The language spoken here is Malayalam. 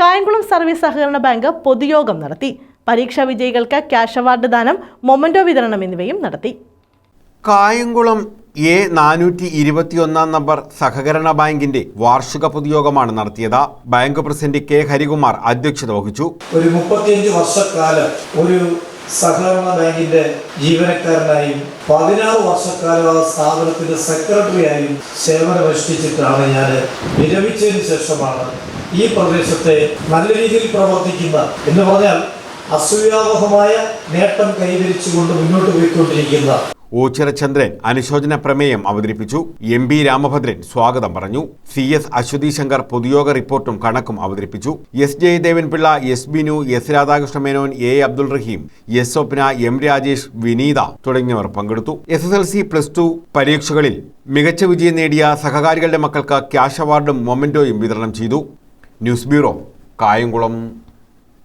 കായംകുളം സർവീസ് സഹകരണ ബാങ്ക് പൊതുയോഗം നടത്തി. പരീക്ഷാ വിജയികൾക്ക് ക്യാഷ് അവാർഡ് ദാനം, മൊമന്റോ വിതരണം എന്നിവയും നടത്തി. കായംകുളം A421 നമ്പർ സഹകരണ ബാങ്കിന്റെ വാർഷിക പൊതുയോഗമാണ് നടത്തിയത്. ബാങ്ക് പ്രസിഡന്റ് കെ ഹരികുമാർ അധ്യക്ഷത വഹിച്ചു. ഒരു 35 വർഷക്കാലം ഒരു സഹകരണ ബാങ്കിന്റെ ജീവനക്കാരനായും 16 വർഷക്കാലം ആ സ്ഥാപനത്തിന്റെ സെക്രട്ടറിയായും സേവനമനുഷ്ഠിച്ചിട്ടാണ് ഞാൻ വിരമിച്ചതിന് ശേഷമാണ് ഈ പ്രദേശത്തെ നല്ല രീതിയിൽ പ്രവർത്തിക്കുന്ന എന്ന് പറഞ്ഞാൽ അസൂയാവഹമായ നേട്ടം കൈവരിച്ചുകൊണ്ട് മുന്നോട്ട് പോയിക്കൊണ്ടിരിക്കുന്ന ഓച്ചിറചന്ദ്രൻ അനുശോചന പ്രമേയം അവതരിപ്പിച്ചു. MP രാമഭദ്രൻ സ്വാഗതം പറഞ്ഞു. CS അശ്വതി ശങ്കർ പൊതുയോഗ റിപ്പോർട്ടും കണക്കും അവതരിപ്പിച്ചു. S Jayadevan Pillai, S Binu, S Radhakrishna Menon, A Abdul Rahim, S Swapna, M Rajesh, വിനീത തുടങ്ങിയവർ പങ്കെടുത്തു. SSLC +2 പരീക്ഷകളിൽ മികച്ച വിജയം നേടിയ സഹകാരികളുടെ മക്കൾക്ക് ക്യാഷ് അവാർഡും മൊമന്റോയും വിതരണം ചെയ്തു. News bureau, Kayamkulam.